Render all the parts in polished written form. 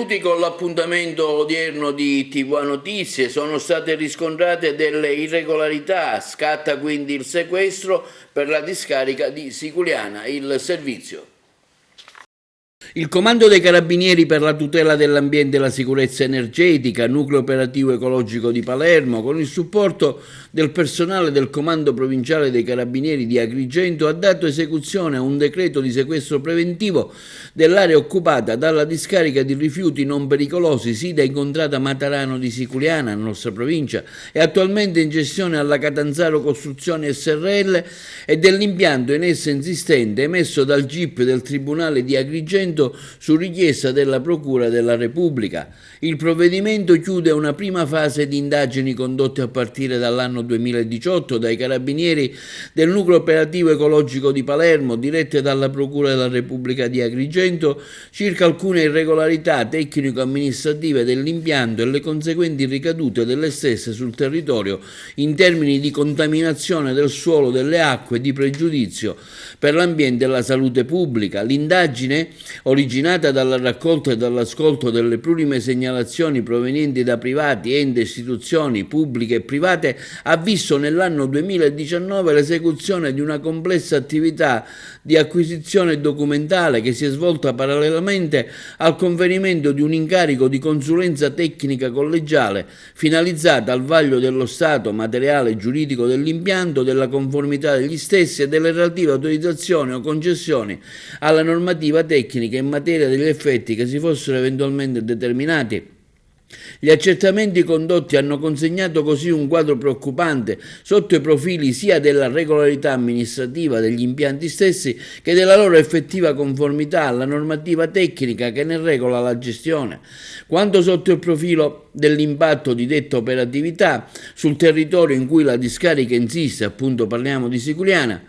Proseguiti con l'appuntamento odierno di TV Notizie, sono state riscontrate delle irregolarità, scatta quindi il sequestro per la discarica di Siculiana. Il servizio. Il Comando dei Carabinieri per la tutela dell'ambiente e la sicurezza energetica, Nucleo Operativo Ecologico di Palermo, con il supporto del personale del Comando Provinciale dei Carabinieri di Agrigento, ha dato esecuzione a un decreto di sequestro preventivo dell'area occupata dalla discarica di rifiuti non pericolosi sita in contrada Matarano di Siculiana, nostra provincia, e attualmente in gestione alla Catanzaro Costruzioni SRL, e dell'impianto in essa insistente emesso dal GIP del Tribunale di Agrigento su richiesta della Procura della Repubblica. Il provvedimento chiude una prima fase di indagini condotte a partire dall'anno 2018 dai Carabinieri del Nucleo Operativo Ecologico di Palermo, dirette dalla Procura della Repubblica di Agrigento, circa alcune irregolarità tecnico-amministrative dell'impianto e le conseguenti ricadute delle stesse sul territorio in termini di contaminazione del suolo, delle acque, di pregiudizio per l'ambiente e la salute pubblica. L'indagine, originata dalla raccolta e dall'ascolto delle plurime segnalazioni provenienti da privati, enti e istituzioni pubbliche e private, ha visto nell'anno 2019 l'esecuzione di una complessa attività di acquisizione documentale che si è svolta parallelamente al conferimento di un incarico di consulenza tecnica collegiale finalizzata al vaglio dello stato materiale e giuridico dell'impianto, della conformità degli stessi e delle relative autorizzazioni o concessioni alla normativa tecnica in materia degli effetti che si fossero eventualmente determinati. Gli accertamenti condotti hanno consegnato così un quadro preoccupante sotto i profili sia della regolarità amministrativa degli impianti stessi che della loro effettiva conformità alla normativa tecnica che ne regola la gestione, quanto sotto il profilo dell'impatto di detta operatività sul territorio in cui la discarica insiste, appunto parliamo di Siculiana,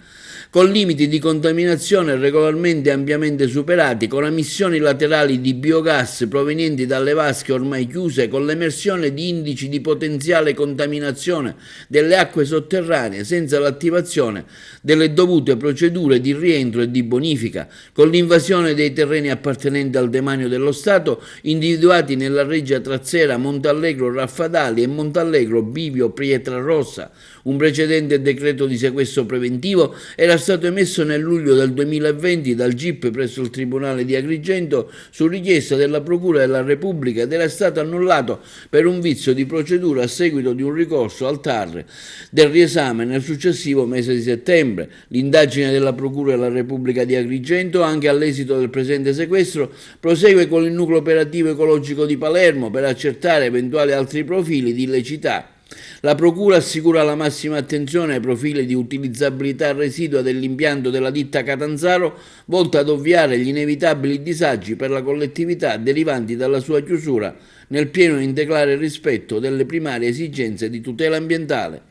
con limiti di contaminazione regolarmente e ampiamente superati, con emissioni laterali di biogas provenienti dalle vasche ormai chiuse, con l'emersione di indici di potenziale contaminazione delle acque sotterranee senza l'attivazione delle dovute procedure di rientro e di bonifica, con l'invasione dei terreni appartenenti al demanio dello Stato individuati nella Reggia Trazzera, Montallegro Raffadali e Montallegro Bivio Pietrarossa. Un precedente decreto di sequestro preventivo era stato emesso nel luglio del 2020 dal GIP presso il Tribunale di Agrigento su richiesta della Procura della Repubblica ed era stato annullato per un vizio di procedura a seguito di un ricorso al TAR del riesame nel successivo mese di settembre. L'indagine della Procura della Repubblica di Agrigento, anche all'esito del presente sequestro, prosegue con il Nucleo Operativo Ecologico di Palermo per accertare eventuali altri profili di illiceità. La Procura assicura la massima attenzione ai profili di utilizzabilità residua dell'impianto della ditta Catanzaro, volta ad ovviare gli inevitabili disagi per la collettività derivanti dalla sua chiusura, nel pieno e integrale rispetto delle primarie esigenze di tutela ambientale.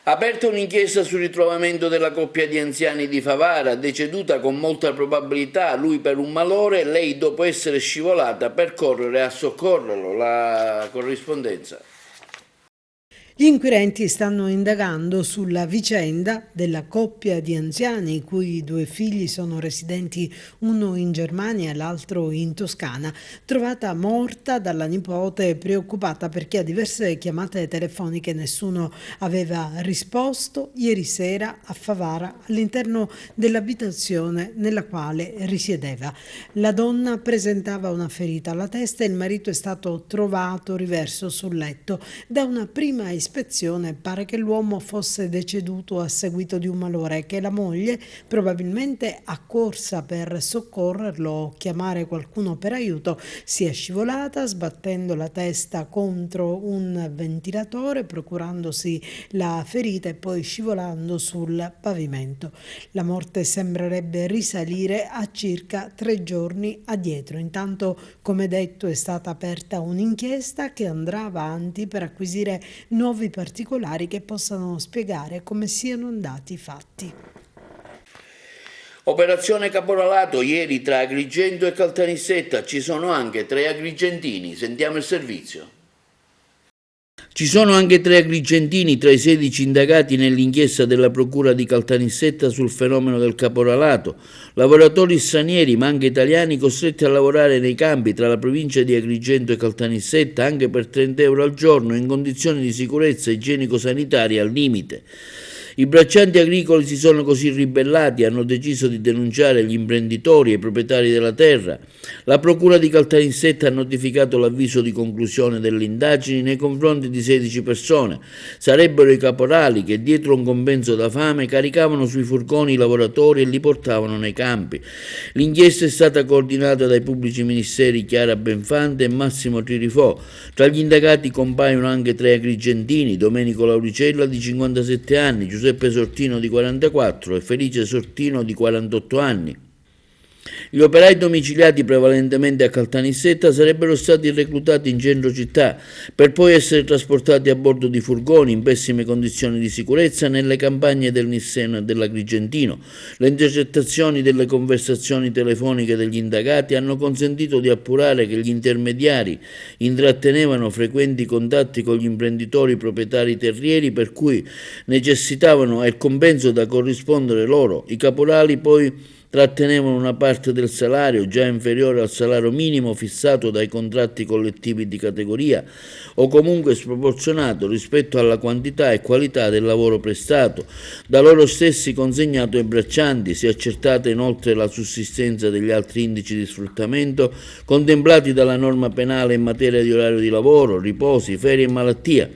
Aperta un'inchiesta sul ritrovamento della coppia di anziani di Favara, deceduta con molta probabilità, lui per un malore, lei dopo essere scivolata per correre a soccorrerlo. La corrispondenza. Gli inquirenti stanno indagando sulla vicenda della coppia di anziani i cui due figli sono residenti, uno in Germania e l'altro in Toscana, trovata morta dalla nipote preoccupata perché a diverse chiamate telefoniche nessuno aveva risposto ieri sera a Favara all'interno dell'abitazione nella quale risiedeva. La donna presentava una ferita alla testa e il marito è stato trovato riverso sul letto. Da una prima ispezione pare che l'uomo fosse deceduto a seguito di un malore e che la moglie, probabilmente accorsa per soccorrerlo o chiamare qualcuno per aiuto, sia scivolata sbattendo la testa contro un ventilatore, procurandosi la ferita e poi scivolando sul pavimento. La morte sembrerebbe risalire a circa 3 giorni addietro. Intanto, come detto, è stata aperta un'inchiesta che andrà avanti per acquisire nuovi particolari che possano spiegare come siano andati i fatti. Operazione caporalato ieri tra Agrigento e Caltanissetta, ci sono anche 3 agrigentini, sentiamo il servizio. Ci sono anche 3 agrigentini tra i 16 indagati nell'inchiesta della Procura di Caltanissetta sul fenomeno del caporalato, lavoratori stranieri ma anche italiani costretti a lavorare nei campi tra la provincia di Agrigento e Caltanissetta anche per 30 euro al giorno in condizioni di sicurezza igienico-sanitaria al limite. I braccianti agricoli si sono così ribellati e hanno deciso di denunciare gli imprenditori e i proprietari della terra. La Procura di Caltanissetta ha notificato l'avviso di conclusione delle indagini nei confronti di 16 persone. Sarebbero i caporali che dietro un compenso da fame caricavano sui furgoni i lavoratori e li portavano nei campi. L'inchiesta è stata coordinata dai pubblici ministeri Chiara Benfante e Massimo Tririfò. Tra gli indagati compaiono anche 3 agrigentini, Domenico Lauricella di 57 anni, Giuseppe Sortino di 44 e Felice Sortino di 48 anni. Gli operai domiciliati prevalentemente a Caltanissetta sarebbero stati reclutati in centro città per poi essere trasportati a bordo di furgoni in pessime condizioni di sicurezza nelle campagne del Nisseno e dell'Agrigentino. Le intercettazioni delle conversazioni telefoniche degli indagati hanno consentito di appurare che gli intermediari intrattenevano frequenti contatti con gli imprenditori proprietari terrieri per cui necessitavano il compenso da corrispondere loro. I caporali poi trattenevano una parte del salario già inferiore al salario minimo fissato dai contratti collettivi di categoria o comunque sproporzionato rispetto alla quantità e qualità del lavoro prestato, da loro stessi consegnato ai braccianti. Si è accertata inoltre la sussistenza degli altri indici di sfruttamento contemplati dalla norma penale in materia di orario di lavoro, riposi, ferie e malattia.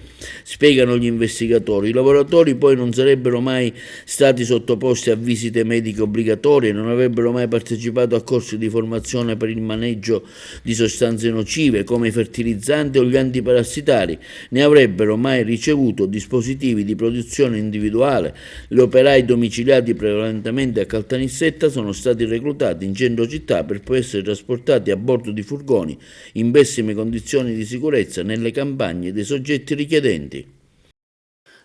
Spiegano gli investigatori. I lavoratori poi non sarebbero mai stati sottoposti a visite mediche obbligatorie, non avrebbero mai partecipato a corsi di formazione per il maneggio di sostanze nocive come i fertilizzanti o gli antiparassitari, ne avrebbero mai ricevuto dispositivi di produzione individuale. Gli operai domiciliati prevalentemente a Caltanissetta sono stati reclutati in centro città per poi essere trasportati a bordo di furgoni in pessime condizioni di sicurezza nelle campagne dei soggetti richiedenti.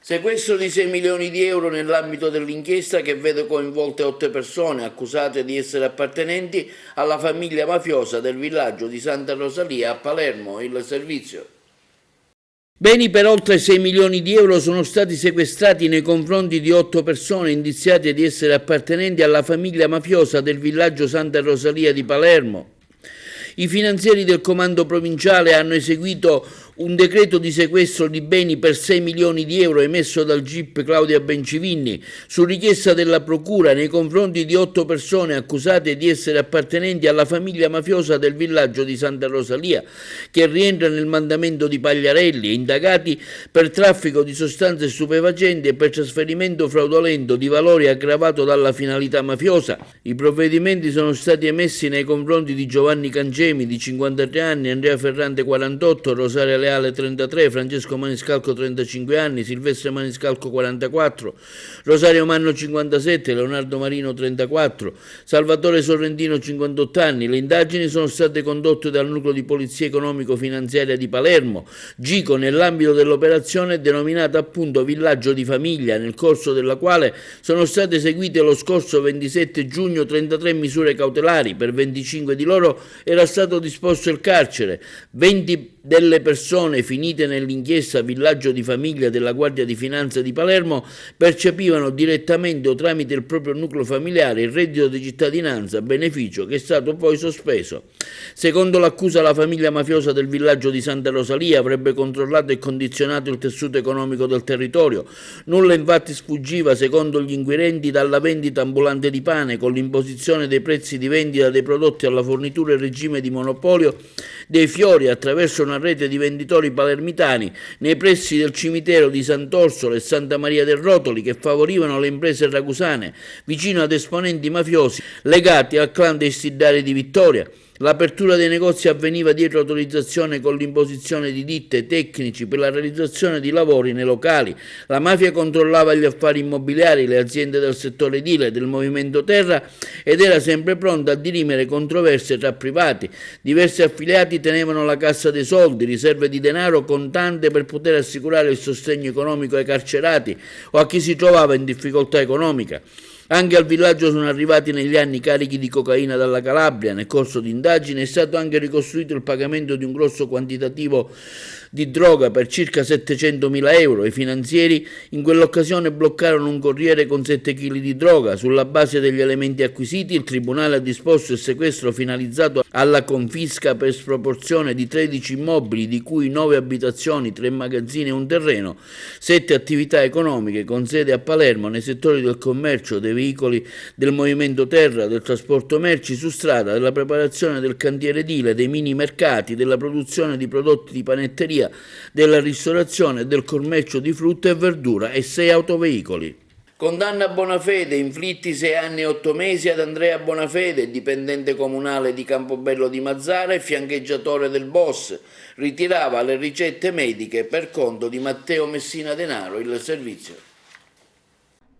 Sequestro di 6 milioni di euro nell'ambito dell'inchiesta che vede coinvolte 8 persone accusate di essere appartenenti alla famiglia mafiosa del villaggio di Santa Rosalia a Palermo. Il servizio. Beni per oltre 6 milioni di euro sono stati sequestrati nei confronti di 8 persone indiziate di essere appartenenti alla famiglia mafiosa del villaggio Santa Rosalia di Palermo. I finanzieri del comando provinciale hanno eseguito un decreto di sequestro di beni per 6 milioni di euro emesso dal GIP Claudia Bencivinni su richiesta della Procura nei confronti di 8 persone accusate di essere appartenenti alla famiglia mafiosa del villaggio di Santa Rosalia, che rientra nel mandamento di Pagliarelli, indagati per traffico di sostanze stupefacenti e per trasferimento fraudolento di valori aggravato dalla finalità mafiosa. I provvedimenti sono stati emessi nei confronti di Giovanni Cancemi di 53 anni, Andrea Ferrante 48, Rosaria Leale 33, Francesco Maniscalco 35 anni, Silvestre Maniscalco 44, Rosario Manno 57, Leonardo Marino 34, Salvatore Sorrentino 58 anni. Le indagini sono state condotte dal Nucleo di Polizia Economico-Finanziaria di Palermo, GICO, nell'ambito dell'operazione denominata appunto Villaggio di Famiglia, nel corso della quale sono state eseguite lo scorso 27 giugno 33 misure cautelari. Per 25 di loro era stato disposto il carcere. 20 delle persone finite nell'inchiesta Villaggio di Famiglia della Guardia di Finanza di Palermo percepivano direttamente o tramite il proprio nucleo familiare il reddito di cittadinanza, beneficio che è stato poi sospeso. Secondo l'accusa, la famiglia mafiosa del villaggio di Santa Rosalia avrebbe controllato e condizionato il tessuto economico del territorio. Nulla infatti sfuggiva, secondo gli inquirenti, dalla vendita ambulante di pane, con l'imposizione dei prezzi di vendita dei prodotti alla fornitura in regime di monopolio dei fiori attraverso una rete di venditori palermitani nei pressi del cimitero di Sant'Orsola e Santa Maria del Rotoli, che favorivano le imprese ragusane vicino ad esponenti mafiosi legati al clan dei Stiddari di Vittoria. L'apertura dei negozi avveniva dietro autorizzazione con l'imposizione di ditte tecnici per la realizzazione di lavori nei locali. La mafia controllava gli affari immobiliari, le aziende del settore edile, del movimento terra ed era sempre pronta a dirimere controversie tra privati. Diversi affiliati tenevano la cassa dei soldi, riserve di denaro contante per poter assicurare il sostegno economico ai carcerati o a chi si trovava in difficoltà economica. Anche al villaggio sono arrivati negli anni carichi di cocaina dalla Calabria. Nel corso di indagini è stato anche ricostruito il pagamento di un grosso quantitativo di droga per circa 700.000 euro. I finanzieri in quell'occasione bloccarono un corriere con 7 kg di droga. Sulla base degli elementi acquisiti, il tribunale ha disposto il sequestro finalizzato alla confisca per sproporzione di 13 immobili, di cui 9 abitazioni, 3 magazzini e un terreno, 7 attività economiche con sede a Palermo nei settori del commercio, dei veicoli, del movimento terra, del trasporto merci su strada, della preparazione del cantiere edile, dei mini mercati, della produzione di prodotti di panetteria, della ristorazione e del commercio di frutta e verdura e 6 autoveicoli. Condanna a Bonafede, inflitti 6 anni e 8 mesi ad Andrea Bonafede, dipendente comunale di Campobello di Mazzara e fiancheggiatore del boss. Ritirava le ricette mediche per conto di Matteo Messina Denaro, il servizio.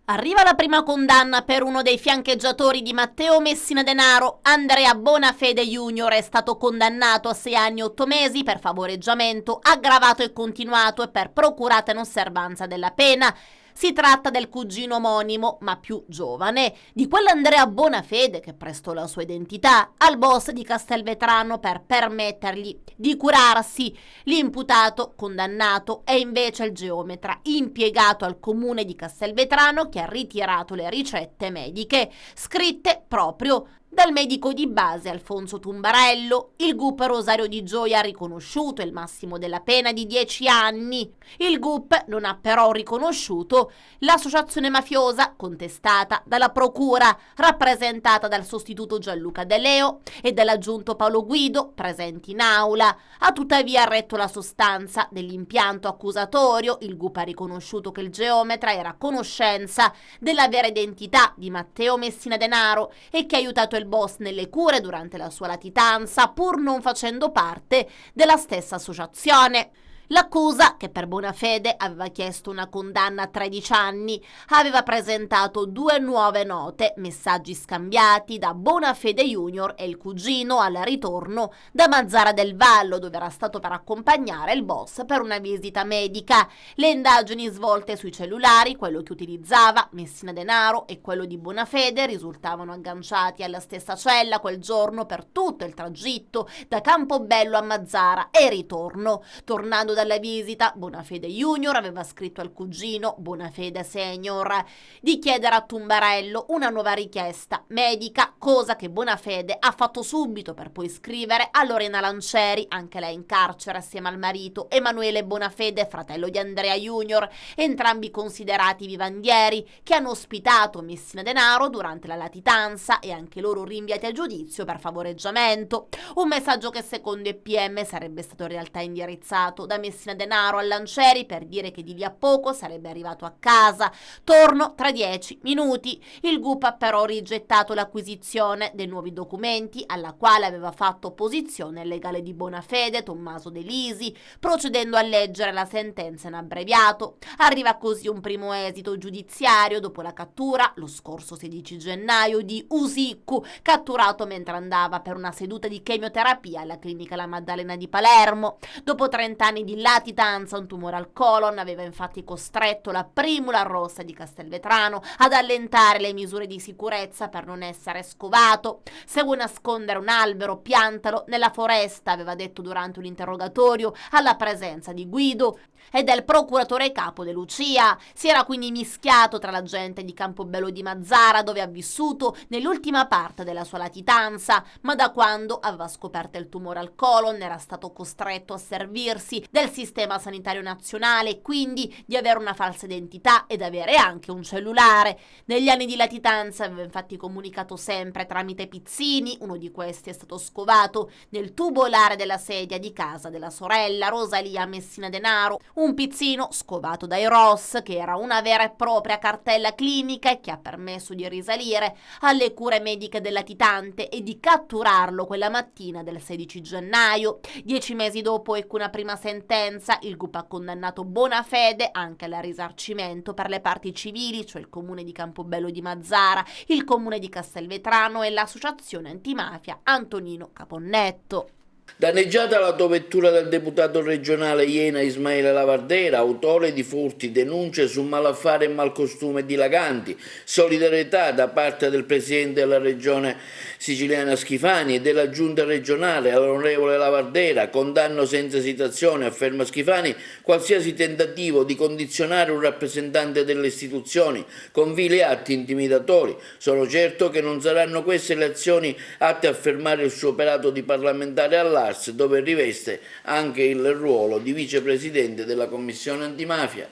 Arriva la prima condanna per uno dei fiancheggiatori di Matteo Messina Denaro. Andrea Bonafede Junior è stato condannato a 6 anni e 8 mesi per favoreggiamento aggravato e continuato e per procurata inosservanza della pena. Si tratta del cugino omonimo, ma più giovane, di quell'Andrea Bonafede che prestò la sua identità al boss di Castelvetrano per permettergli di curarsi. L'imputato condannato è invece il geometra impiegato al comune di Castelvetrano che ha ritirato le ricette mediche, scritte proprio dal medico di base Alfonso Tumbarello. Il GUP Rosario di Gioia ha riconosciuto il massimo della pena di 10 anni. Il GUP non ha però riconosciuto l'associazione mafiosa contestata dalla procura, rappresentata dal sostituto Gianluca De Leo e dall'aggiunto Paolo Guido, presenti in aula. Ha tuttavia retto la sostanza dell'impianto accusatorio. Il GUP ha riconosciuto che il geometra era a conoscenza della vera identità di Matteo Messina Denaro e che ha aiutato il boss nelle cure durante la sua latitanza, pur non facendo parte della stessa associazione. L'accusa, che per Bonafede aveva chiesto una condanna a 13 anni, aveva presentato 2 nuove note, messaggi scambiati da Bonafede Junior e il cugino al ritorno da Mazzara del Vallo, dove era stato per accompagnare il boss per una visita medica. Le indagini svolte sui cellulari, quello che utilizzava Messina Denaro e quello di Bonafede, risultavano agganciati alla stessa cella quel giorno per tutto il tragitto da Campobello a Mazzara e ritorno. Tornando dalla visita, Bonafede Junior aveva scritto al cugino Bonafede Senior di chiedere a Tumbarello una nuova richiesta medica, cosa che Bonafede ha fatto subito per poi scrivere a Lorena Lancieri, anche lei in carcere assieme al marito Emanuele Bonafede, fratello di Andrea Junior, entrambi considerati vivandieri che hanno ospitato Messina Denaro durante la latitanza e anche loro rinviati a giudizio per favoreggiamento. Un messaggio che secondo i PM sarebbe stato in realtà indirizzato da Messina Denaro a Lancieri per dire che di lì a poco sarebbe arrivato a casa. Torno tra 10 minuti. Il GUP ha però rigettato l'acquisizione dei nuovi documenti alla quale aveva fatto opposizione il legale di Bonafede, Tommaso De Lisi, procedendo a leggere la sentenza in abbreviato. Arriva così un primo esito giudiziario dopo la cattura, lo scorso 16 gennaio, di Usiccu, catturato mentre andava per una seduta di chemioterapia alla clinica La Maddalena di Palermo. Dopo 30 anni di latitanza, un tumore al colon aveva infatti costretto la Primula Rossa di Castelvetrano ad allentare le misure di sicurezza per non essere scovato. Se vuoi nascondere un albero, piantalo nella foresta, aveva detto durante un interrogatorio alla presenza di Guido e del procuratore capo De Lucia. Si era quindi mischiato tra la gente di Campobello di Mazzara, dove ha vissuto nell'ultima parte della sua latitanza, ma da quando aveva scoperto il tumore al colon era stato costretto a servirsi del sistema sanitario nazionale e quindi di avere una falsa identità ed avere anche un cellulare. Negli anni di latitanza aveva infatti comunicato sempre tramite pizzini. Uno di questi è stato scovato nel tubolare della sedia di casa della sorella Rosalia Messina Denaro, un pizzino scovato dai Ross, che era una vera e propria cartella clinica e che ha permesso di risalire alle cure mediche del latitante e di catturarlo quella mattina del 16 gennaio. 10 mesi dopo, ecco una prima sentenza. Il GUP ha condannato Bonafede anche al risarcimento per le parti civili, cioè il comune di Campobello di Mazzara, il comune di Castelvetrano e l'associazione antimafia Antonino Caponnetto. Danneggiata l'autovettura del deputato regionale Iena Ismaele Lavardera, autore di furti, denunce su malaffare e malcostume dilaganti, solidarietà da parte del presidente della regione siciliana Schifani e della giunta regionale all'onorevole Lavardera, condanno senza esitazione, afferma Schifani, qualsiasi tentativo di condizionare un rappresentante delle istituzioni con vili atti intimidatori. Sono certo che non saranno queste le azioni atte a fermare il suo operato di parlamentare all'Arts, dove riveste anche il ruolo di vicepresidente della Commissione Antimafia.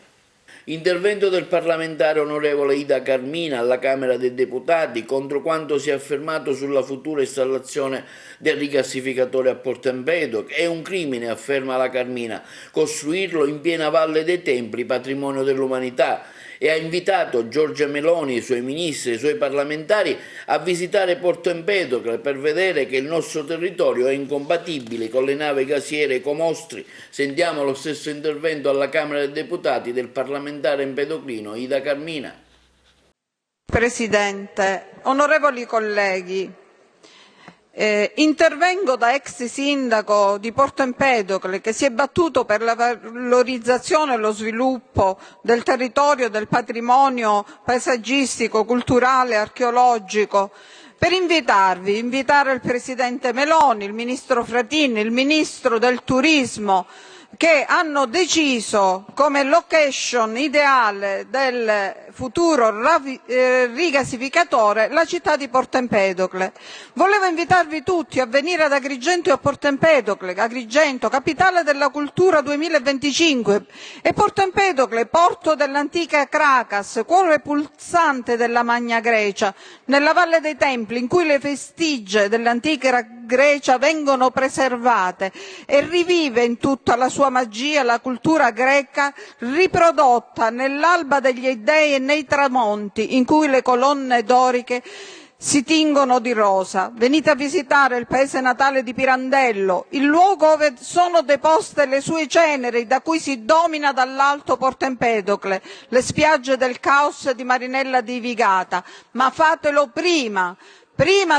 Intervento del parlamentare onorevole Ida Carmina alla Camera dei Deputati contro quanto si è affermato sulla futura installazione del rigassificatore a Porto Empedocle. È un crimine, afferma la Carmina, costruirlo in piena Valle dei Templi, patrimonio dell'umanità, e ha invitato Giorgia Meloni, i suoi ministri e i suoi parlamentari a visitare Porto Empedocle per vedere che il nostro territorio è incompatibile con le navi gasiere ecomostri. Sentiamo lo stesso intervento alla Camera dei Deputati del parlamentare empedoclino Ida Carmina. Presidente, onorevoli colleghi, intervengo da ex sindaco di Porto Empedocle che si è battuto per la valorizzazione e lo sviluppo del territorio, del patrimonio paesaggistico, culturale, archeologico, per invitare il Presidente Meloni, il Ministro Frattini, il Ministro del Turismo, che hanno deciso come location ideale del futuro rigassificatore la città di Porto Empedocle. Volevo invitarvi tutti a venire ad Agrigento e a Porto Empedocle, Agrigento, capitale della cultura 2025, e Porto Empedocle, porto dell'antica Cracas, cuore pulsante della Magna Grecia, nella Valle dei Templi, in cui le vestigia dell'antica Grecia vengono preservate e rivive in tutta la sua magia la cultura greca riprodotta nell'alba degli dei e nei tramonti in cui le colonne doriche si tingono di rosa. Venite a visitare il paese natale di Pirandello, il luogo dove sono deposte le sue ceneri, da cui si domina dall'alto Porto Empedocle, le spiagge del Caos di Marinella di Vigata, ma fatelo prima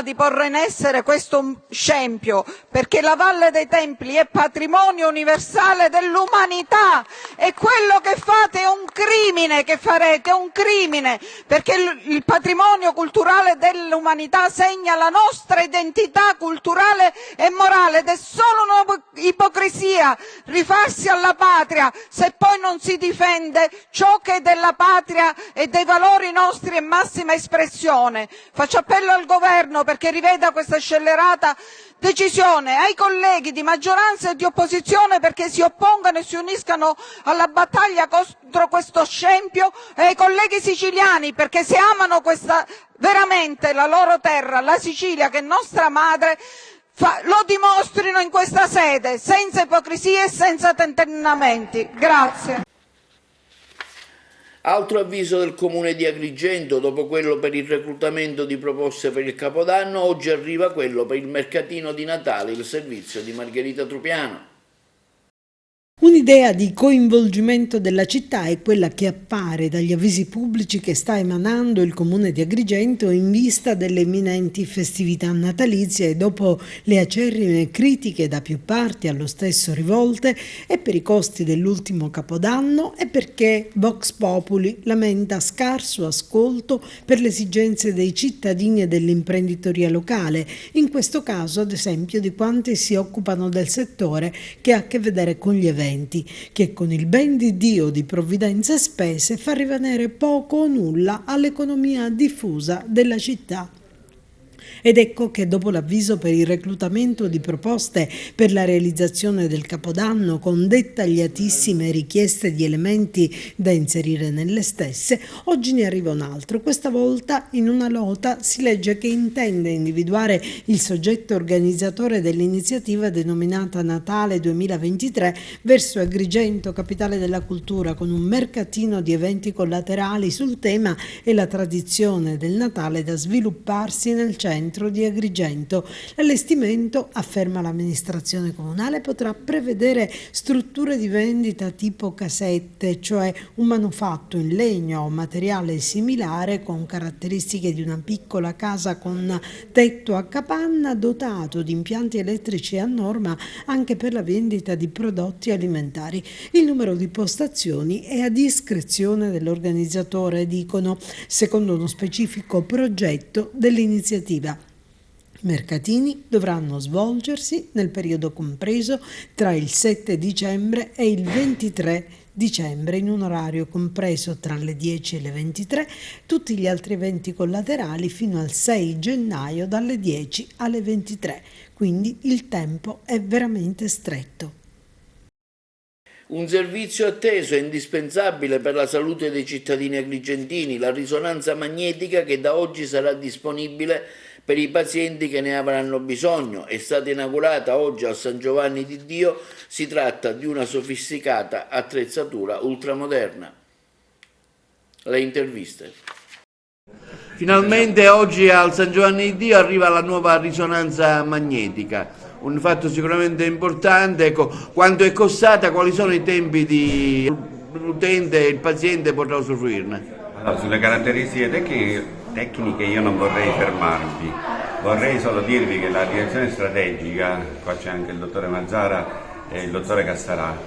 di porre in essere questo scempio, perché la Valle dei Templi è patrimonio universale dell'umanità e quello che fate è un crimine, che farete è un crimine, perché il patrimonio culturale dell'umanità segna la nostra identità culturale e morale ed è solo un'ipocrisia rifarsi alla patria se poi non si difende ciò che è della patria e dei valori nostri in massima espressione. Faccio appello al governo perché riveda questa scellerata decisione, ai colleghi di maggioranza e di opposizione perché si oppongano e si uniscano alla battaglia contro questo scempio, e ai colleghi siciliani perché se amano veramente la loro terra, la Sicilia che è nostra madre, lo dimostrino in questa sede, senza ipocrisie e senza tentennamenti. Grazie. Altro avviso del Comune di Agrigento: dopo quello per il reclutamento di proposte per il Capodanno, oggi arriva quello per il mercatino di Natale, il servizio di Margherita Trupiano. Un'idea di coinvolgimento della città è quella che appare dagli avvisi pubblici che sta emanando il Comune di Agrigento in vista delle imminenti festività natalizie e dopo le acerrime critiche da più parti allo stesso rivolte e per i costi dell'ultimo Capodanno e perché Vox Populi lamenta scarso ascolto per le esigenze dei cittadini e dell'imprenditoria locale, in questo caso ad esempio di quanti si occupano del settore che ha a che vedere con gli eventi, che con il ben di Dio di provvidenze e spese fa rimanere poco o nulla all'economia diffusa della città. Ed ecco che dopo l'avviso per il reclutamento di proposte per la realizzazione del Capodanno con dettagliatissime richieste di elementi da inserire nelle stesse, oggi ne arriva un altro. Questa volta in una nota si legge che intende individuare il soggetto organizzatore dell'iniziativa denominata Natale 2023 verso Agrigento, capitale della cultura, con un mercatino di eventi collaterali sul tema e la tradizione del Natale da svilupparsi nel centro centro di Agrigento. L'allestimento, afferma l'amministrazione comunale, potrà prevedere strutture di vendita tipo casette, cioè un manufatto in legno o materiale similare con caratteristiche di una piccola casa con tetto a capanna, dotato di impianti elettrici a norma anche per la vendita di prodotti alimentari. Il numero di postazioni è a discrezione dell'organizzatore, dicono, secondo uno specifico progetto dell'iniziativa. I mercatini dovranno svolgersi nel periodo compreso tra il 7 dicembre e il 23 dicembre, in un orario compreso tra le 10 e le 23, tutti gli altri eventi collaterali fino al 6 gennaio dalle 10 alle 23, quindi il tempo è veramente stretto. Un servizio atteso e indispensabile per la salute dei cittadini agrigentini, la risonanza magnetica che da oggi sarà disponibile per i pazienti che ne avranno bisogno. È stata inaugurata oggi al San Giovanni di Dio, si tratta di una sofisticata attrezzatura ultramoderna. Le interviste. Finalmente oggi al San Giovanni di Dio arriva la nuova risonanza magnetica, un fatto sicuramente importante. Ecco, quanto è costata, quali sono i tempi di l'utente e il paziente potrà usufruirne? Allora, sulle caratteristiche tecniche io non vorrei fermarvi, vorrei solo dirvi che la direzione strategica, qua c'è anche il dottore Mazzara e il dottore Castarà,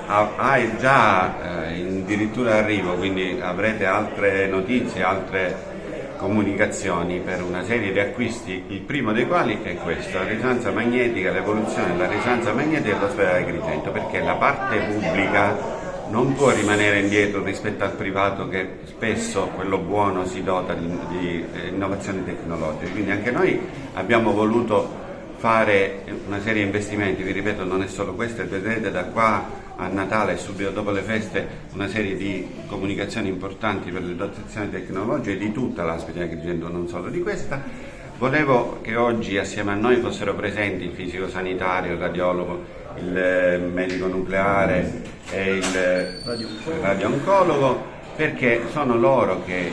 ha già addirittura arrivo, quindi avrete altre notizie, altre comunicazioni per una serie di acquisti, il primo dei quali è questo, la risonanza magnetica, l'evoluzione della risonanza magnetica dell'ospedale di Agrigento, perché la parte pubblica non può rimanere indietro rispetto al privato, che spesso quello buono si dota di innovazioni tecnologiche. Quindi anche noi abbiamo voluto fare una serie di investimenti, vi ripeto, non è solo questo, vedrete da qua a Natale e subito dopo le feste una serie di comunicazioni importanti per le dotazioni tecnologiche di tutta l'ospedale di Agrigento, non solo di questa. Volevo che oggi assieme a noi fossero presenti il fisico sanitario, il radiologo, il medico nucleare e il radio-oncologo, perché sono loro che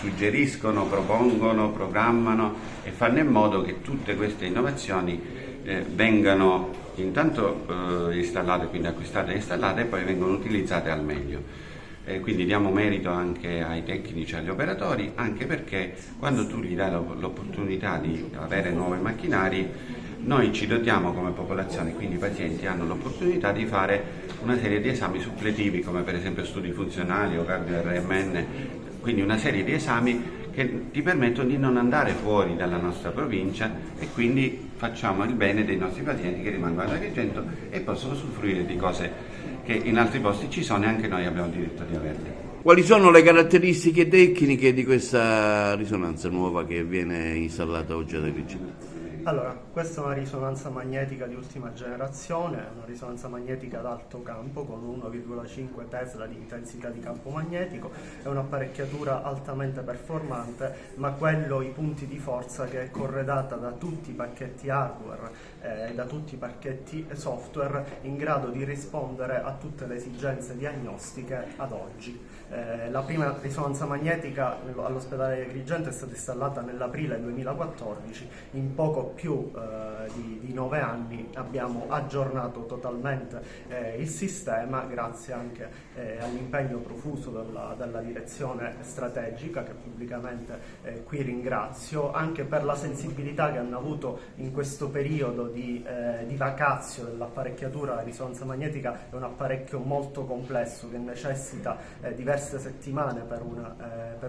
suggeriscono, propongono, programmano e fanno in modo che tutte queste innovazioni vengano intanto installate, quindi acquistate e installate, e poi vengono utilizzate al meglio. Quindi diamo merito anche ai tecnici e agli operatori, anche perché quando tu gli dai l'opportunità di avere nuovi macchinari, noi ci dotiamo come popolazione, quindi i pazienti hanno l'opportunità di fare una serie di esami suppletivi, come per esempio studi funzionali o cardio-RMN, quindi una serie di esami che ti permettono di non andare fuori dalla nostra provincia, e quindi facciamo il bene dei nostri pazienti che rimangono ad Agrigento e possono usufruire di cose che in altri posti ci sono e anche noi abbiamo il diritto di averle. Quali sono le caratteristiche tecniche di questa risonanza nuova che viene installata oggi ad Agrigento? Allora, questa è una risonanza magnetica di ultima generazione, una risonanza magnetica ad alto campo con 1,5 Tesla di intensità di campo magnetico, è un'apparecchiatura altamente performante, ma i punti di forza che è corredata da tutti i pacchetti hardware e da tutti i pacchetti software in grado di rispondere a tutte le esigenze diagnostiche ad oggi. La prima risonanza magnetica all'ospedale di Agrigento è stata installata nell'aprile 2014, in poco più di 9 anni abbiamo aggiornato totalmente il sistema, grazie anche all'impegno profuso dalla direzione strategica, che pubblicamente qui ringrazio, anche per la sensibilità che hanno avuto in questo periodo di vacazio dell'apparecchiatura. La risonanza magnetica è un apparecchio molto complesso che necessita diverse settimane per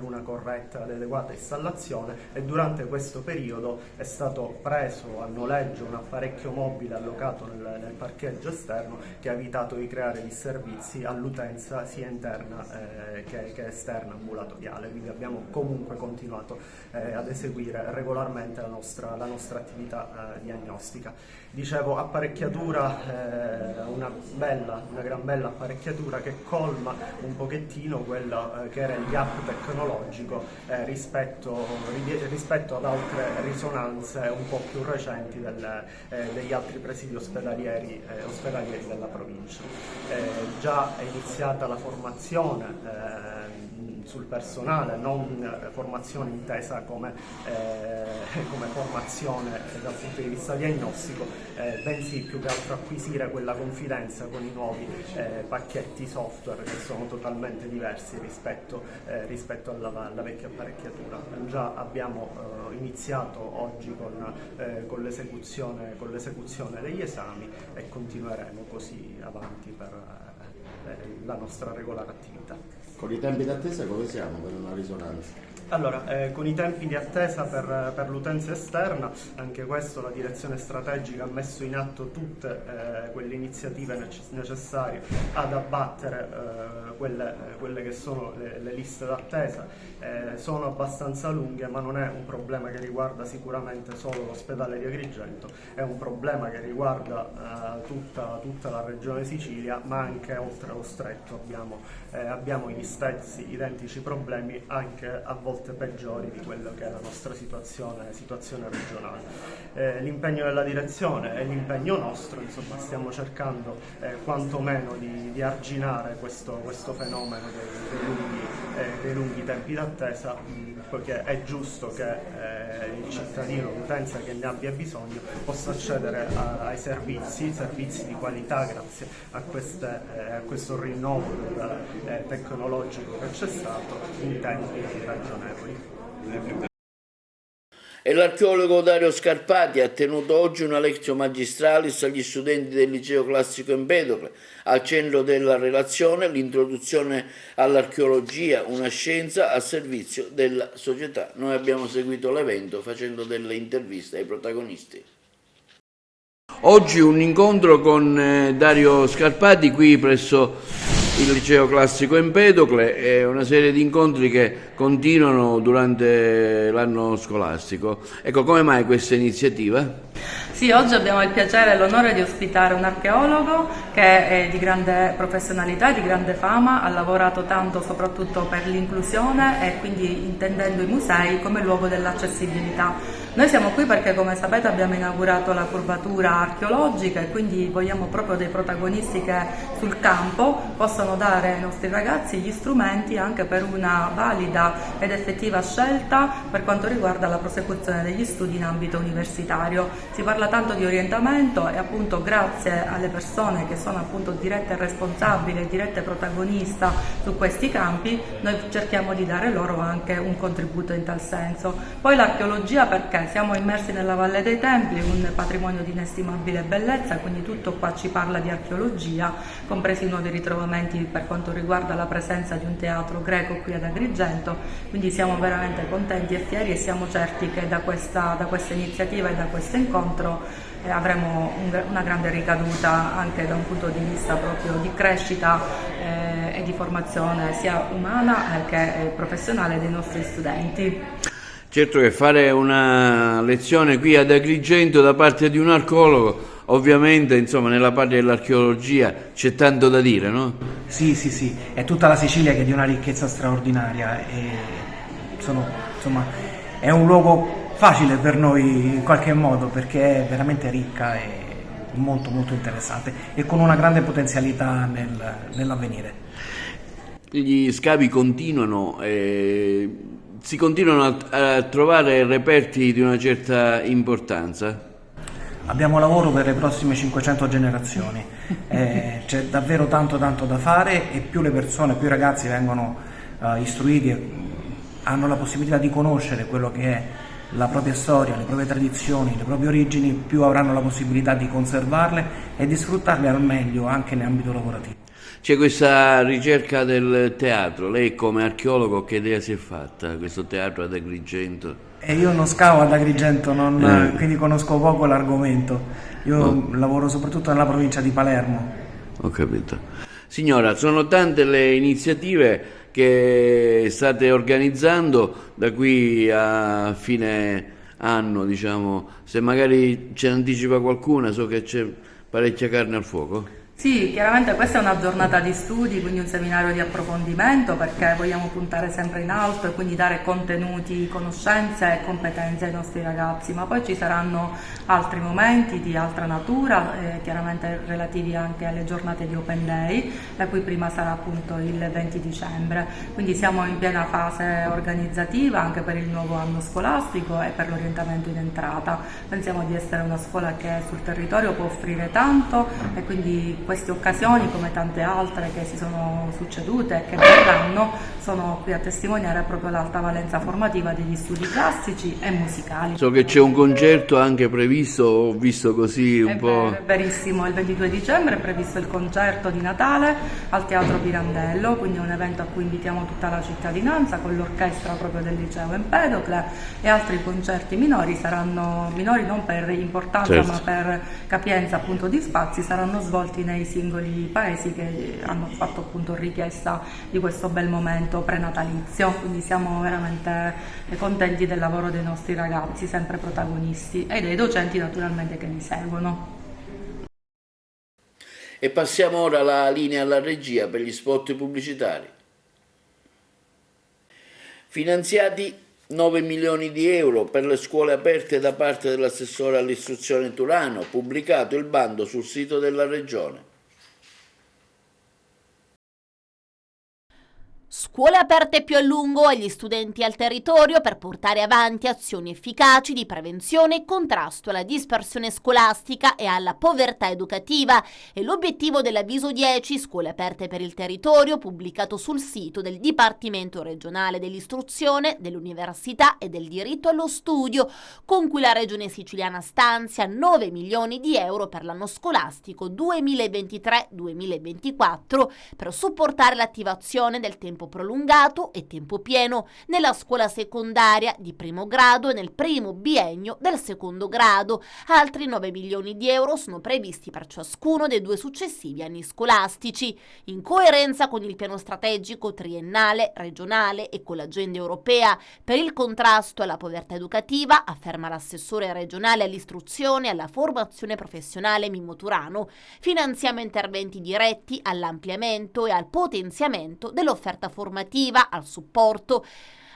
una corretta ed adeguata installazione, e durante questo periodo è stato preso a noleggio un apparecchio mobile allocato nel parcheggio esterno, che ha evitato di creare disservizi all'utenza sia interna che esterna ambulatoriale. Quindi abbiamo comunque continuato ad eseguire regolarmente la nostra attività diagnostica. Dicevo, apparecchiatura, una gran bella apparecchiatura che colma un pochettino quello che era il gap tecnologico rispetto ad altre risonanze un po' più recenti degli altri presidi ospedalieri della provincia. Già è iniziata la formazione sul personale, non formazione intesa come formazione dal punto di vista diagnostico, bensì più che altro acquisire quella confidenza con i nuovi pacchetti software che sono totalmente diversi rispetto alla vecchia apparecchiatura. Già abbiamo iniziato oggi con l'esecuzione degli esami e continueremo così avanti per la nostra regolare attività. Con i tempi d'attesa come siamo per una risonanza? Allora, con i tempi di attesa per l'utenza esterna, anche questo la direzione strategica ha messo in atto tutte quelle iniziative necessarie ad abbattere quelle che sono le liste d'attesa. Sono abbastanza lunghe, ma non è un problema che riguarda sicuramente solo l'ospedale di Agrigento, è un problema che riguarda tutta la regione Sicilia, ma anche oltre lo stretto abbiamo gli stessi identici problemi, anche a volte peggiori di quello che è la nostra situazione regionale. L'impegno della direzione e l'impegno nostro, insomma, stiamo cercando quantomeno di arginare questo fenomeno dei lunghi tempi d'attesa, poiché è giusto che il cittadino, l'utenza che ne abbia bisogno, possa accedere ai servizi di qualità grazie a questo rinnovo tecnologico che c'è stato in tempi ragionevoli. E l'archeologo Dario Scarpati ha tenuto oggi una lectio magistralis agli studenti del liceo classico Empedocle. Al centro della relazione l'introduzione all'archeologia, una scienza al servizio della società. Noi abbiamo seguito l'evento facendo delle interviste ai protagonisti. Oggi un incontro con Dario Scarpati qui presso il liceo classico Empedocle e una serie di incontri che continuano durante l'anno scolastico. Ecco, come mai questa iniziativa? Sì, oggi abbiamo il piacere e l'onore di ospitare un archeologo che è di grande professionalità, di grande fama, ha lavorato tanto soprattutto per l'inclusione e quindi intendendo i musei come luogo dell'accessibilità. Noi siamo qui perché, come sapete, abbiamo inaugurato la curvatura archeologica e quindi vogliamo proprio dei protagonisti che sul campo possano dare ai nostri ragazzi gli strumenti anche per una valida ed effettiva scelta per quanto riguarda la prosecuzione degli studi in ambito universitario. Si parla tanto di orientamento e appunto grazie alle persone che sono appunto dirette responsabili, dirette protagonista su questi campi, noi cerchiamo di dare loro anche un contributo in tal senso. Poi l'archeologia, perché siamo immersi nella Valle dei Templi, un patrimonio di inestimabile bellezza, quindi tutto qua ci parla di archeologia, compresi i nuovi ritrovamenti per quanto riguarda la presenza di un teatro greco qui ad Agrigento, quindi siamo veramente contenti e fieri e siamo certi che da questa iniziativa e da questo incontro avremo una grande ricaduta anche da un punto di vista proprio di crescita e di formazione sia umana che professionale dei nostri studenti. Certo che fare una lezione qui ad Agrigento da parte di un archeologo, ovviamente, insomma, nella parte dell'archeologia c'è tanto da dire, no? Sì, è tutta la Sicilia che è di una ricchezza straordinaria e è un luogo facile per noi in qualche modo perché è veramente ricca e molto molto interessante e con una grande potenzialità nell'avvenire. Gli scavi continuano, si continuano a trovare reperti di una certa importanza. Abbiamo lavoro per le prossime 500 generazioni, c'è davvero tanto da fare e più le persone, più i ragazzi vengono istruiti e hanno la possibilità di conoscere quello che è la propria storia, le proprie tradizioni, le proprie origini, più avranno la possibilità di conservarle e di sfruttarle al meglio anche in ambito lavorativo. C'è questa ricerca del teatro, lei come archeologo che idea si è fatta, questo teatro ad Agrigento? E io non scavo ad Agrigento, quindi conosco poco l'argomento, io lavoro soprattutto nella provincia di Palermo. Ho capito. Signora, sono tante le iniziative che state organizzando da qui a fine anno, diciamo, se magari ce ne anticipa qualcuna, so che c'è parecchia carne al fuoco. Sì, chiaramente questa è una giornata di studi, quindi un seminario di approfondimento, perché vogliamo puntare sempre in alto e quindi dare contenuti, conoscenze e competenze ai nostri ragazzi, ma poi ci saranno altri momenti di altra natura, chiaramente relativi anche alle giornate di Open Day, la cui prima sarà appunto il 20 dicembre, quindi siamo in piena fase organizzativa anche per il nuovo anno scolastico e per l'orientamento in entrata. Pensiamo di essere una scuola che sul territorio può offrire tanto e quindi queste occasioni, come tante altre che si sono succedute e che verranno, sono qui a testimoniare proprio l'alta valenza formativa degli studi classici e musicali. So che c'è un concerto anche previsto, ho visto così un po'. È verissimo, il 22 dicembre è previsto il concerto di Natale al Teatro Pirandello, quindi è un evento a cui invitiamo tutta la cittadinanza con l'orchestra proprio del liceo Empedocle, e altri concerti minori saranno, minori non per importanza, certo, ma per capienza appunto di spazi, saranno svolti nei singoli paesi che hanno fatto appunto richiesta di questo bel momento prenatalizio, quindi siamo veramente contenti del lavoro dei nostri ragazzi, sempre protagonisti, e dei docenti naturalmente che li seguono. E passiamo ora la linea alla regia per gli spot pubblicitari. Finanziati 9 milioni di euro per le scuole aperte da parte dell'assessore all'istruzione Turano, pubblicato il bando sul sito della Regione. Scuole aperte più a lungo agli studenti e al territorio per portare avanti azioni efficaci di prevenzione e contrasto alla dispersione scolastica e alla povertà educativa è l'obiettivo dell'avviso 10 Scuole aperte per il territorio pubblicato sul sito del Dipartimento regionale dell'istruzione, dell'università e del diritto allo studio, con cui la Regione siciliana stanzia 9 milioni di euro per l'anno scolastico 2023-2024 per supportare l'attivazione del tempo prolungato e tempo pieno nella scuola secondaria di primo grado e nel primo biennio del secondo grado. Altri 9 milioni di euro sono previsti per ciascuno dei 2 successivi anni scolastici. In coerenza con il piano strategico triennale, regionale e con l'agenda europea per il contrasto alla povertà educativa, afferma l'assessore regionale all'istruzione e alla formazione professionale Mimmo Turano, finanziamo interventi diretti all'ampliamento e al potenziamento dell'offerta formativa, al supporto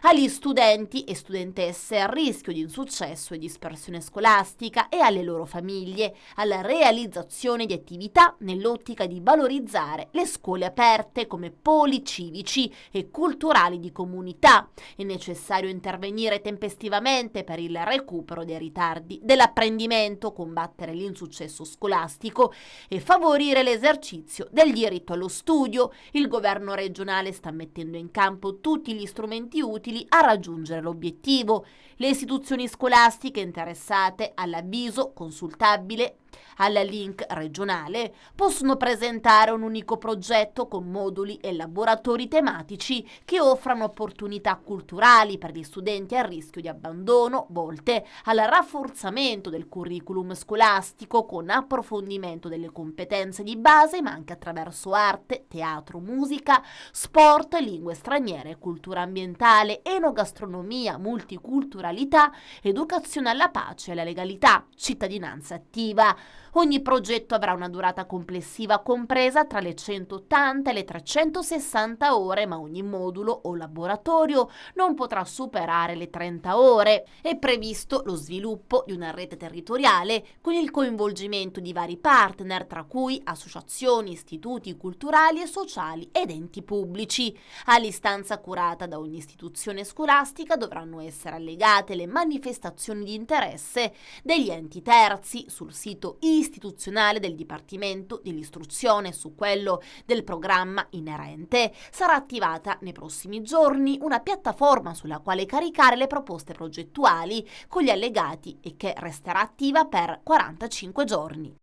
agli studenti e studentesse a rischio di insuccesso e dispersione scolastica e alle loro famiglie, alla realizzazione di attività nell'ottica di valorizzare le scuole aperte come poli civici e culturali di comunità. È necessario intervenire tempestivamente per il recupero dei ritardi dell'apprendimento, combattere l'insuccesso scolastico e favorire l'esercizio del diritto allo studio. Il governo regionale sta mettendo in campo tutti gli strumenti utili a raggiungere l'obiettivo. Le istituzioni scolastiche interessate all'avviso consultabile alla link regionale possono presentare un unico progetto con moduli e laboratori tematici che offrano opportunità culturali per gli studenti a rischio di abbandono, volte al rafforzamento del curriculum scolastico con approfondimento delle competenze di base, ma anche attraverso arte, teatro, musica, sport, lingue straniere, cultura ambientale, enogastronomia, multiculturalità, educazione alla pace e alla legalità, cittadinanza attiva. Ogni progetto avrà una durata complessiva compresa tra le 180 e le 360 ore, ma ogni modulo o laboratorio non potrà superare le 30 ore. È previsto lo sviluppo di una rete territoriale con il coinvolgimento di vari partner, tra cui associazioni, istituti culturali e sociali ed enti pubblici. All'istanza curata da ogni istituzione scolastica dovranno essere allegate le manifestazioni di interesse degli enti terzi sul sito istituzionale del Dipartimento dell'Istruzione. Su quello del programma inerente sarà attivata nei prossimi giorni una piattaforma sulla quale caricare le proposte progettuali con gli allegati e che resterà attiva per 45 giorni.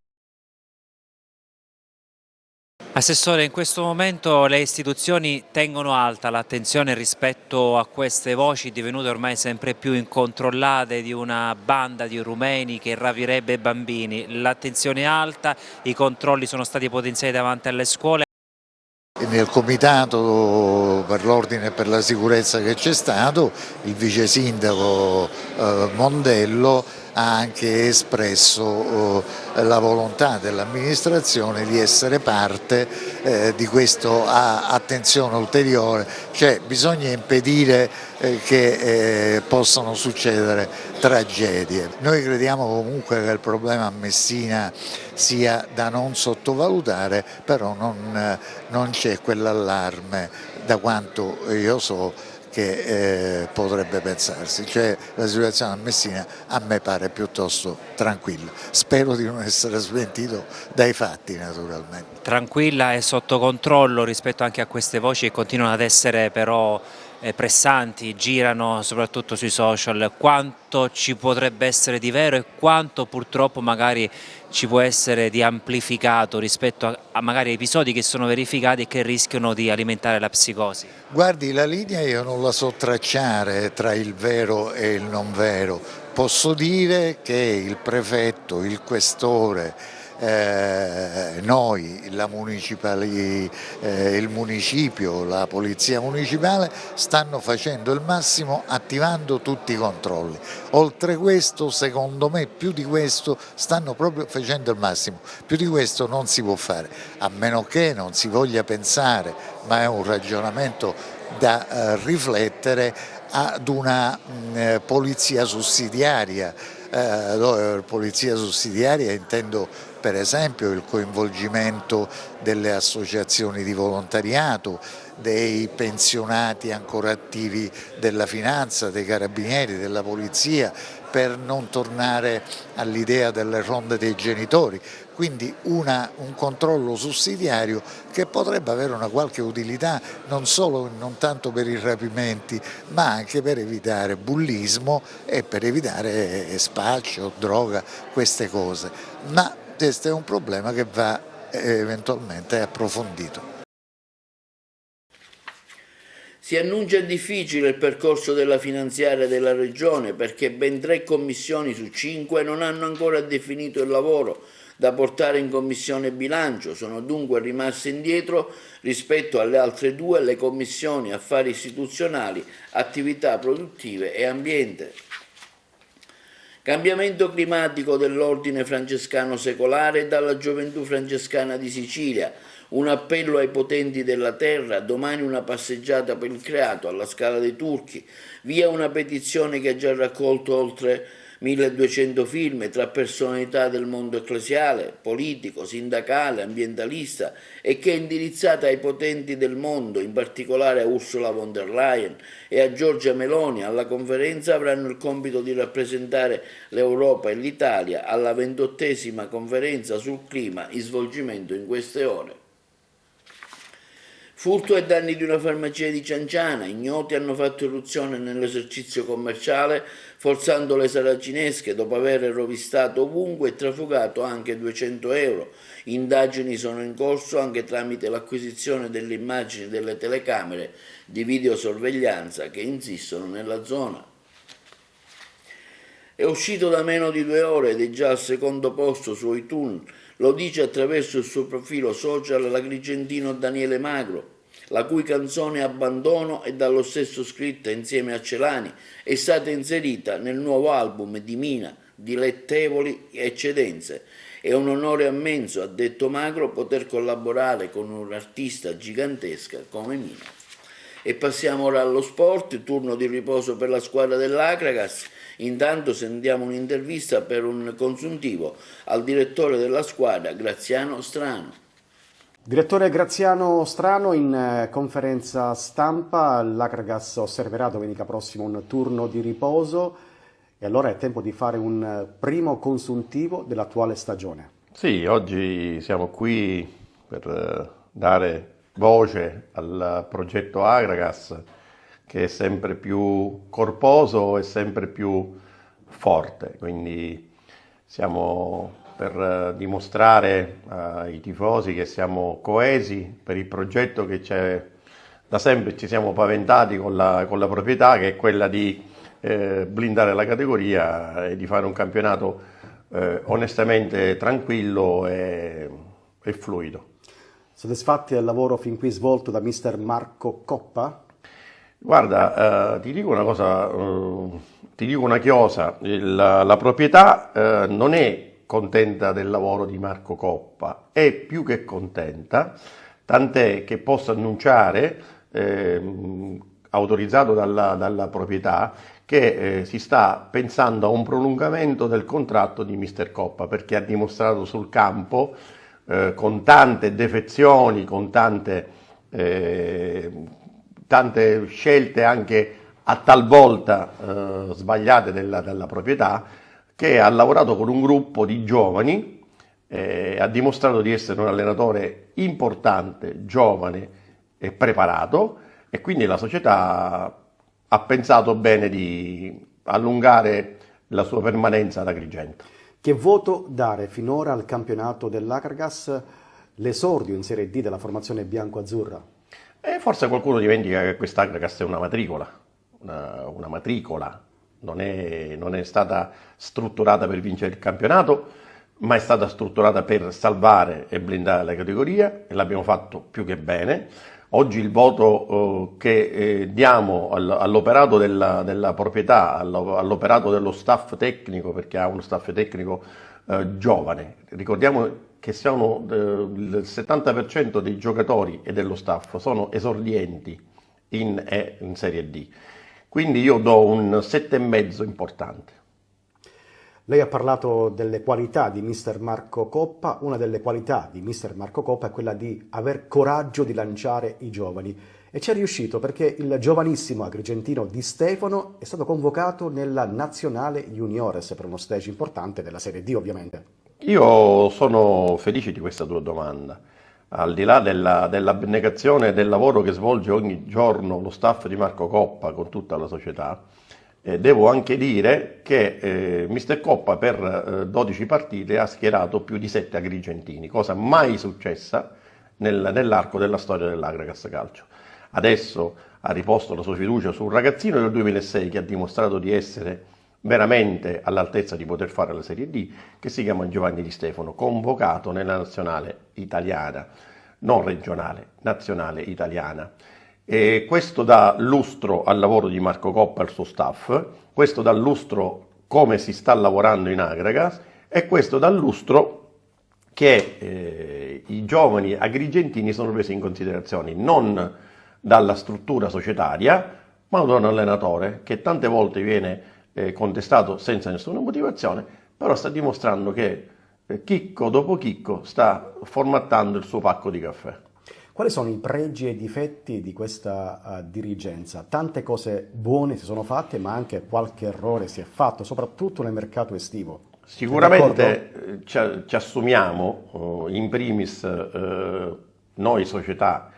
Assessore, in questo momento le istituzioni tengono alta l'attenzione rispetto a queste voci divenute ormai sempre più incontrollate di una banda di rumeni che rapirebbe bambini. L'attenzione è alta, i controlli sono stati potenziati davanti alle scuole. Nel comitato per l'ordine e per la sicurezza che c'è stato, il vice sindaco Mondello ha anche espresso la volontà dell'amministrazione di essere parte di questa attenzione ulteriore, cioè bisogna impedire che possano succedere tragedie. Noi crediamo comunque che il problema a Messina sia da non sottovalutare, però non c'è quell'allarme, da quanto io so, che potrebbe pensarsi, cioè la situazione a Messina a me pare piuttosto tranquilla, spero di non essere smentito dai fatti naturalmente. Tranquilla e sotto controllo rispetto anche a queste voci che continuano ad essere però pressanti, girano soprattutto sui social. Quanto ci potrebbe essere di vero e quanto purtroppo magari ci può essere di amplificato rispetto a magari episodi che sono verificati e che rischiano di alimentare la psicosi? Guardi, la linea io non la so tracciare tra il vero e il non vero. Posso dire che il prefetto, il questore, noi, il municipio, la polizia municipale stanno facendo il massimo, attivando tutti i controlli. Oltre questo, secondo me, più di questo stanno proprio facendo il massimo, più di questo non si può fare, a meno che non si voglia pensare, ma è un ragionamento da riflettere, ad una polizia sussidiaria. Polizia sussidiaria intendo per esempio il coinvolgimento delle associazioni di volontariato, dei pensionati ancora attivi della finanza, dei carabinieri, della polizia, per non tornare all'idea delle ronde dei genitori, quindi un controllo sussidiario che potrebbe avere una qualche utilità non tanto per i rapimenti, ma anche per evitare bullismo e per evitare spaccio, droga, queste cose. Ma questo è un problema che va eventualmente approfondito. Si annuncia difficile il percorso della finanziaria della Regione perché ben 3 commissioni su 5 non hanno ancora definito il lavoro da portare in Commissione Bilancio. Sono dunque rimaste indietro rispetto alle altre 2 le commissioni Affari Istituzionali, Attività Produttive e Ambiente. Cambiamento climatico dell'Ordine Francescano Secolare e dalla Gioventù Francescana di Sicilia. Un appello ai potenti della terra, domani una passeggiata per il Creato alla Scala dei Turchi, via una petizione che ha già raccolto oltre 1200 firme tra personalità del mondo ecclesiale, politico, sindacale, ambientalista e che è indirizzata ai potenti del mondo, in particolare a Ursula von der Leyen e a Giorgia Meloni. Alla conferenza avranno il compito di rappresentare l'Europa e l'Italia alla 28ª conferenza sul clima in svolgimento in queste ore. Furto ai danni di una farmacia di Cianciana, ignoti hanno fatto irruzione nell'esercizio commerciale forzando le saracinesche dopo aver rovistato ovunque e trafugato anche 200 euro. Indagini sono in corso anche tramite l'acquisizione delle immagini delle telecamere di videosorveglianza che insistono nella zona. È uscito da meno di 2 ore ed è già al secondo posto su iTunes. Lo dice attraverso il suo profilo social l'agrigentino Daniele Magro, la cui canzone Abbandono è dallo stesso scritta insieme a Celani, è stata inserita nel nuovo album di Mina, Dilettevoli Eccedenze. È un onore immenso, ha detto Magro, poter collaborare con un'artista gigantesca come Mina. E passiamo ora allo sport, turno di riposo per la squadra dell'Akragas. Intanto sentiamo un'intervista per un consuntivo al direttore della squadra, Graziano Strano. Direttore Graziano Strano, in conferenza stampa l'Akragas osserverà domenica prossima un turno di riposo e allora è tempo di fare un primo consuntivo dell'attuale stagione. Sì, oggi siamo qui per dare voce al progetto Akragas, che è sempre più corposo e sempre più forte, quindi siamo per dimostrare ai tifosi che siamo coesi per il progetto che c'è da sempre, ci siamo paventati con la proprietà, che è quella di blindare la categoria e di fare un campionato onestamente tranquillo e fluido. Soddisfatti del lavoro fin qui svolto da mister Marco Coppa? Guarda, ti dico una cosa, ti dico una chiosa, la proprietà non è contenta del lavoro di Marco Coppa, è più che contenta, tant'è che posso annunciare, autorizzato dalla proprietà, che si sta pensando a un prolungamento del contratto di Mister Coppa, perché ha dimostrato sul campo, con tante defezioni, con tante scelte anche a talvolta sbagliate della proprietà, che ha lavorato con un gruppo di giovani, ha dimostrato di essere un allenatore importante, giovane e preparato, e quindi la società ha pensato bene di allungare la sua permanenza ad Agrigento. Che voto dare finora al campionato dell'Akragas, l'esordio in Serie D della formazione bianco-azzurra? Forse qualcuno dimentica che quest'Akragas è una matricola, una matricola, non è stata strutturata per vincere il campionato, ma è stata strutturata per salvare e blindare la categoria, e l'abbiamo fatto più che bene. Oggi il voto che diamo all'operato della proprietà, all'operato dello staff tecnico, perché ha uno staff tecnico giovane. Ricordiamo che il 70% dei giocatori e dello staff sono esordienti in Serie D. Quindi io do un 7,5 importante. Lei ha parlato delle qualità di mister Marco Coppa. Una delle qualità di mister Marco Coppa è quella di aver coraggio di lanciare i giovani, e ci è riuscito perché il giovanissimo agrigentino Di Stefano è stato convocato nella nazionale juniores per uno stage importante della Serie D, ovviamente. Io sono felice di questa tua domanda. Al di là dell'abnegazione del lavoro che svolge ogni giorno lo staff di Marco Coppa con tutta la società, devo anche dire che Mister Coppa per 12 partite ha schierato più di 7 agrigentini, cosa mai successa nell'arco della storia dell'Akragas Calcio. Adesso ha riposto la sua fiducia su un ragazzino del 2006 che ha dimostrato di essere veramente all'altezza di poter fare la Serie D, che si chiama Giovanni Di Stefano, convocato nella nazionale italiana, non regionale, nazionale italiana. E questo dà lustro al lavoro di Marco Coppa e al suo staff, questo dà lustro come si sta lavorando in Akragas, e questo dà lustro che i giovani agrigentini sono presi in considerazione non dalla struttura societaria, ma da un allenatore che tante volte viene contestato senza nessuna motivazione, però sta dimostrando che chicco dopo chicco sta formattando il suo pacco di caffè. Quali sono i pregi e i difetti di questa dirigenza? Tante cose buone si sono fatte, ma anche qualche errore si è fatto, soprattutto nel mercato estivo. Sicuramente ci assumiamo, in primis noi società,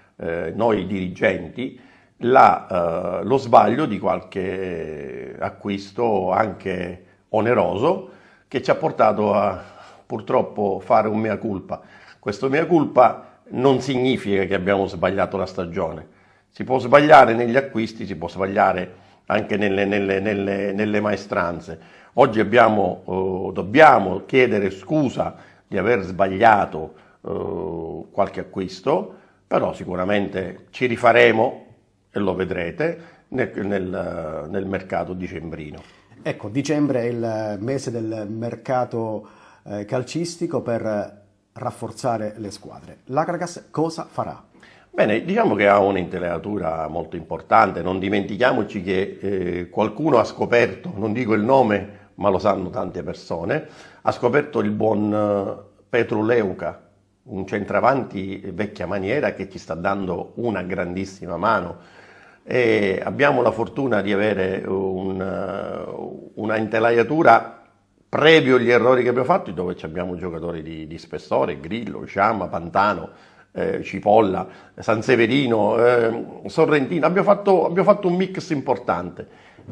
noi dirigenti, lo sbaglio di qualche acquisto anche oneroso che ci ha portato a purtroppo fare un mea culpa. Questo mea culpa non significa che abbiamo sbagliato la stagione. Si può sbagliare negli acquisti, si può sbagliare anche nelle maestranze. Oggi dobbiamo chiedere scusa di aver sbagliato qualche acquisto, però sicuramente ci rifaremo, e lo vedrete, nel mercato dicembrino. Ecco, dicembre è il mese del mercato calcistico per rafforzare le squadre. L'Akragas cosa farà? Bene, diciamo che ha un'intelaiatura molto importante, non dimentichiamoci che qualcuno ha scoperto, non dico il nome, ma lo sanno tante persone, ha scoperto il buon Petru Leuca, un centravanti vecchia maniera che ci sta dando una grandissima mano, e abbiamo la fortuna di avere una intelaiatura previo agli errori che abbiamo fatto, dove abbiamo giocatori di spessore, Grillo, Sciamma, Pantano, Cipolla, Sanseverino, Sorrentino. Abbiamo fatto un mix importante,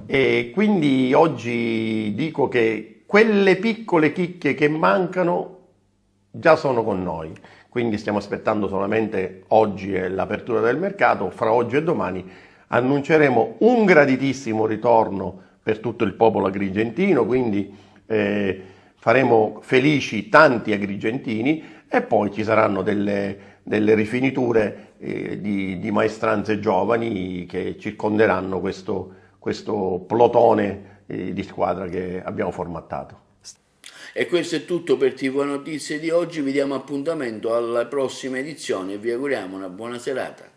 e quindi oggi dico che quelle piccole chicche che mancano già sono con noi, quindi stiamo aspettando solamente oggi l'apertura del mercato. Fra oggi e domani annunceremo un graditissimo ritorno per tutto il popolo agrigentino, quindi faremo felici tanti agrigentini, e poi ci saranno delle delle rifiniture di maestranze giovani che circonderanno questo plotone di squadra che abbiamo formattato. E questo è tutto per TV Notizie di oggi, vi diamo appuntamento alla prossima edizione e vi auguriamo una buona serata.